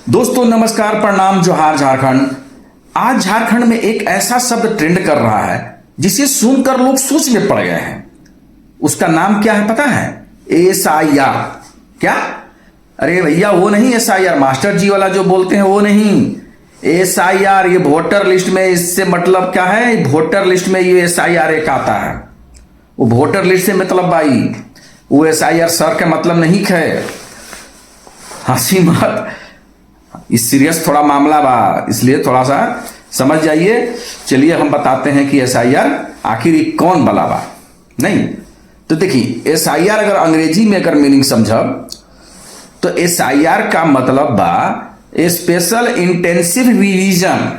दोस्तों नमस्कार, प्रणाम, जोहार झारखंड। आज झारखंड में एक ऐसा शब्द ट्रेंड कर रहा है जिसे सुनकर लोग सोच में पड़ गए हैं। उसका नाम क्या है पता है? SIR। क्या? अरे भैया वो नहीं SIR मास्टर जी वाला जो बोलते हैं वो नहीं। SIR ये वोटर लिस्ट में, इससे मतलब क्या है? वोटर लिस्ट में ये SIR एक आता है। वो वोटर लिस्ट से मतलब भाई वो SIR सर का मतलब नहीं है। हंसी मत, इस सीरियस थोड़ा मामला बा, इसलिए थोड़ा सा समझ जाइए। चलिए हम बताते हैं कि SIR आखिर कौन बला बा। नहीं तो देखिए, SIR अगर अंग्रेजी में अगर मीनिंग समझब तो SIR का मतलब बा स्पेशल इंटेंसिव रिवीजन।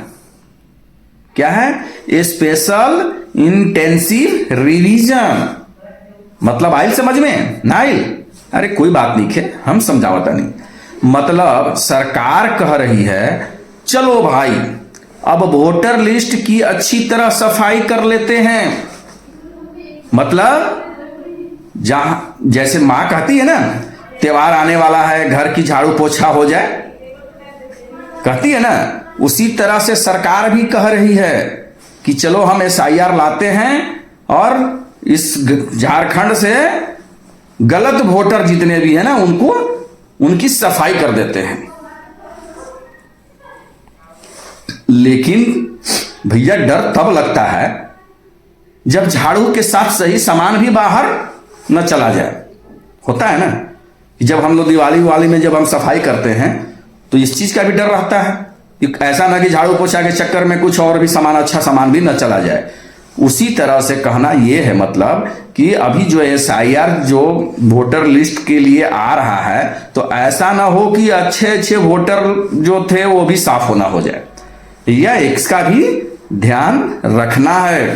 क्या है? Special intensive revision. मतलब आइल समझ में ना आइल? अरे कोई बात नहीं है, हम समझावता नहीं। मतलब सरकार कह रही है चलो भाई अब वोटर लिस्ट की अच्छी तरह सफाई कर लेते हैं। मतलब जहां जैसे मां कहती है ना त्योहार आने वाला है, घर की झाड़ू पोछा हो जाए, कहती है ना, उसी तरह से सरकार भी कह रही है कि चलो हम SIR लाते हैं और इस झारखंड से गलत वोटर जितने भी है ना उनकी सफाई कर देते हैं। लेकिन भैया डर तब लगता है जब झाड़ू के साथ सही सामान भी बाहर न चला जाए। होता है ना कि जब हम लोग दिवाली में जब हम सफाई करते हैं तो इस चीज का भी डर रहता है कि ऐसा ना कि झाड़ू पोछा के चक्कर में कुछ और भी सामान, अच्छा सामान भी न चला जाए। उसी तरह से कहना यह है मतलब कि अभी जो SIR जो वोटर लिस्ट के लिए आ रहा है तो ऐसा ना हो कि अच्छे अच्छे वोटर जो थे वो भी साफ होना हो जाए। यह इसका भी ध्यान रखना है।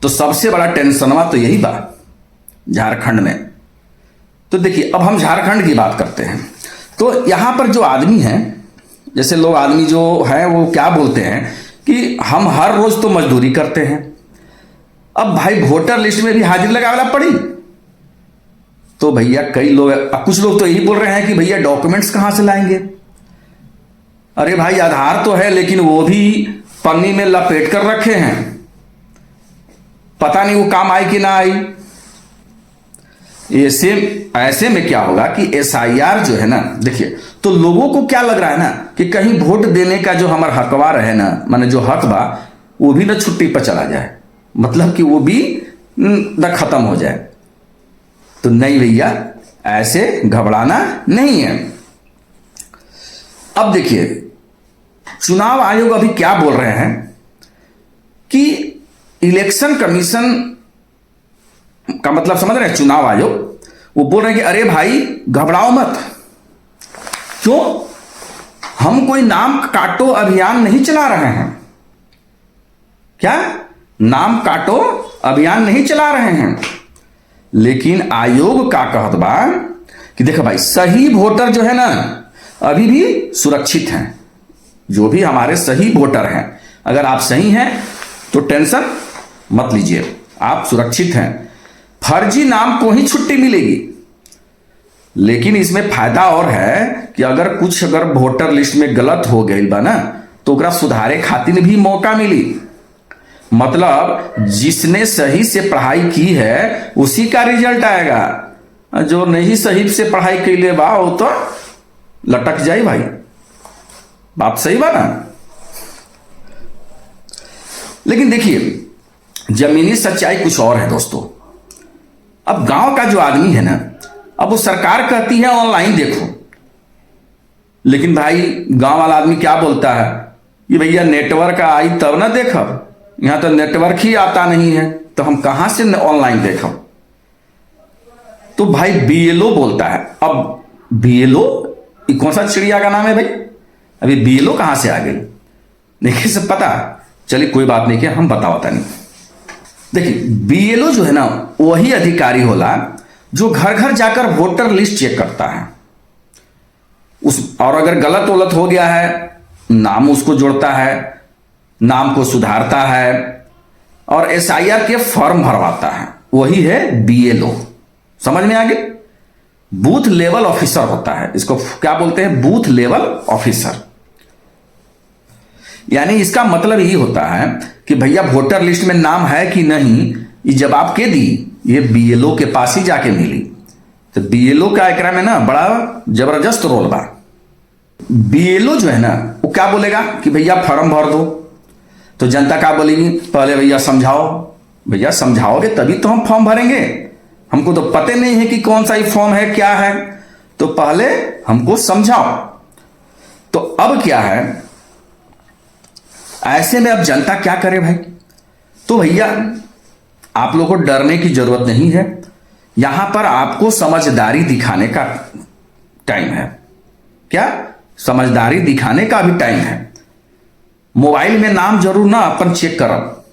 तो सबसे बड़ा टेंशनवा तो यही बा झारखंड में। तो देखिए अब हम झारखंड की बात करते हैं। तो यहां पर जो आदमी है, जैसे लोग आदमी जो है वो क्या बोलते हैं कि हम हर रोज तो मजदूरी करते हैं, अब भाई वोटर लिस्ट में भी हाजिरी लगाना पड़ी। तो भैया कई लोग, कुछ लोग तो यही बोल रहे हैं कि भैया डॉक्यूमेंट्स कहां से लाएंगे। अरे भाई आधार तो है लेकिन वो भी पन्नी में लपेट कर रखे हैं, पता नहीं वो काम आई कि ना आई। ऐसे में क्या होगा कि SIR जो है ना, देखिए तो लोगों को क्या लग रहा है ना कि कहीं वोट देने का जो हमारा हकवार है ना, माने जो हक बा वो भी ना छुट्टी पर चला जाए, मतलब कि वो भी न खत्म हो जाए। तो नहीं भैया, ऐसे घबराना नहीं है। अब देखिए चुनाव आयोग अभी क्या बोल रहे हैं कि इलेक्शन कमीशन का मतलब समझ रहे हैं, चुनाव आयोग वो बोल रहे हैं कि अरे भाई घबराओ मत। क्यों? हम कोई नाम काटो अभियान नहीं चला रहे हैं। क्या? नाम काटो अभियान नहीं चला रहे हैं, लेकिन आयोग का कहत बा कि देखो भाई सही वोटर जो है ना अभी भी सुरक्षित हैं। जो भी हमारे सही वोटर हैं, अगर आप सही हैं तो टेंशन मत लीजिए, आप सुरक्षित हैं। फर्जी नाम को ही छुट्टी मिलेगी, लेकिन इसमें फायदा और है कि अगर वोटर लिस्ट में गलत हो गई बा ना तो ओकरा सुधारे खातिर भी मौका मिली। मतलब जिसने सही से पढ़ाई की है उसी का रिजल्ट आएगा, जो नहीं सही से पढ़ाई के लिए बा वो तो लटक जाए। भाई बात सही बा ना? लेकिन देखिए जमीनी सच्चाई कुछ और है दोस्तों। अब गांव का जो आदमी है ना, अब वो सरकार कहती है ऑनलाइन देखो, लेकिन भाई गांव वाला आदमी क्या बोलता है कि भैया नेटवर्क आई तब ना देखब, यहां तो नेटवर्क ही आता नहीं है तो हम कहां से ऑनलाइन देखब। तो भाई BLO बोलता है। अब BLO कौन सा चिड़िया का नाम है भाई? अभी BLO कहां से आ गई? देखिए सब पता, चलिए कोई बात नहीं, क्या हम बताता नहीं। देखिए BLO जो है ना वही अधिकारी होला जो घर घर जाकर वोटर लिस्ट चेक करता है और अगर गलत वलत हो गया है नाम उसको जोड़ता है, नाम को सुधारता है और SIR के फॉर्म भरवाता है। वही है BLO। समझ में आ गया? बूथ लेवल ऑफिसर होता है। इसको क्या बोलते हैं? Booth level officer. यानी इसका मतलब यही होता है कि भैया वोटर लिस्ट में नाम है कि नहीं, ये जवाब के दी ये बीएलओ के पास ही जाके मिली। तो बीएलओ का एकरा में ना बड़ा जबरदस्त रोल बा। बीएलओ जो है ना वो क्या बोलेगा कि भैया फॉर्म भर दो, तो जनता क्या बोलेगी? पहले भैया समझाओ। भैया समझाओगे तभी तो हम फॉर्म भरेंगे, हमको तो पता नहीं है कि कौन सा ये फॉर्म है क्या है, तो पहले हमको समझाओ। तो अब क्या है, ऐसे में अब जनता क्या करे भाई? तो भैया आप लोगों को डरने की जरूरत नहीं है, यहां पर आपको समझदारी दिखाने का टाइम है। क्या? समझदारी दिखाने का भी टाइम है। मोबाइल में नाम जरूर ना अपन चेक करब,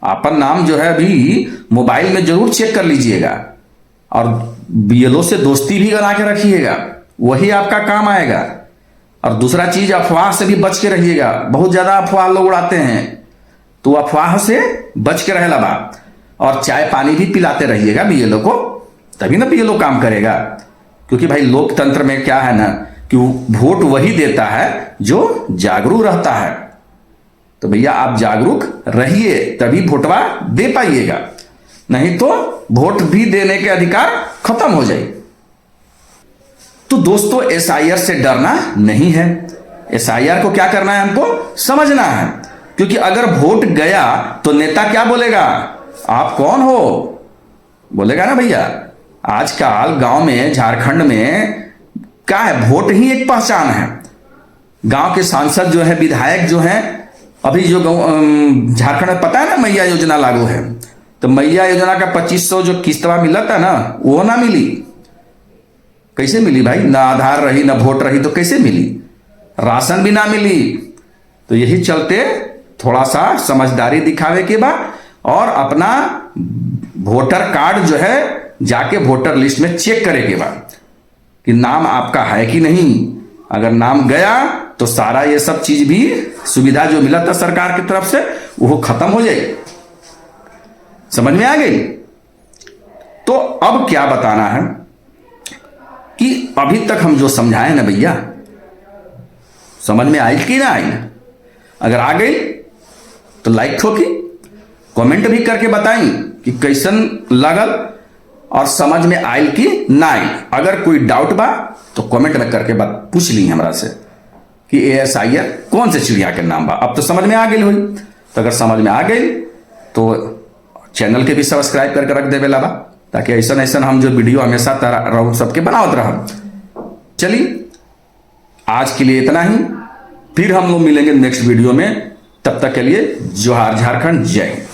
अपन नाम जो है अभी मोबाइल में जरूर चेक कर लीजिएगा, और बीएलओ से दोस्ती भी बना के रखिएगा, वही आपका काम आएगा। और दूसरा चीज, अफवाह से भी बच के रहिएगा। बहुत ज्यादा अफवाह लोग उड़ाते हैं, तो अफवाह से बच के रहेला बा। और चाय पानी भी पिलाते रहिएगा बीएलओ को, तभी ना बीएलओ काम करेगा। क्योंकि भाई लोकतंत्र में क्या है ना कि वोट वही देता है जो जागरूक रहता है। तो भैया आप जागरूक रहिए तभी वोटवा दे पाइएगा, नहीं तो वोट भी देने के अधिकार खत्म हो जाए। तो दोस्तों एसआईआर से डरना नहीं है। एसआईआर को क्या करना है? हमको समझना है। क्योंकि अगर वोट गया तो नेता क्या बोलेगा? आप कौन हो? बोलेगा ना भैया। आजकल गांव में, झारखंड में क्या है, वोट ही एक पहचान है। गांव के सांसद जो है, विधायक जो है, अभी जो झारखंड में पता है ना मैया योजना लागू है, तो मैया योजना का 2500 जो किस्तवा मिला था ना, वो ना मिली। कैसे मिली भाई? ना आधार रही ना वोट रही, तो कैसे मिली? राशन भी ना मिली। तो यही चलते थोड़ा सा समझदारी दिखावे के बाद और अपना वोटर कार्ड जो है जाके वोटर लिस्ट में चेक करे के बाद कि नाम आपका है कि नहीं। अगर नाम गया तो सारा ये सब चीज भी सुविधा जो मिला था सरकार की तरफ से वो खत्म हो जाए। समझ में आ गई? तो अब क्या बताना है कि अभी तक हम जो समझाए ना भैया, समझ में आई कि ना आई? अगर आ गई तो लाइक ठोकी, कमेंट भी करके बताई कि कैसन लगल और समझ में आयल कि ना आई। अगर कोई डाउट बा तो कमेंट में करके बात पूछ ली हमरा से कि एएसआईआर कौन से चिड़िया के नाम बा। अब तो समझ में आ गई हुई। तो अगर समझ में आ गई तो चैनल के भी सब्सक्राइब करके रख देवे ला, ताकि ऐसा ऐसा हम जो वीडियो हमेशा सबके बनावत रह। चलिए आज के लिए इतना ही, फिर हम लोग मिलेंगे नेक्स्ट वीडियो में। तब तक के लिए जोहार झारखंड, जय हिंद।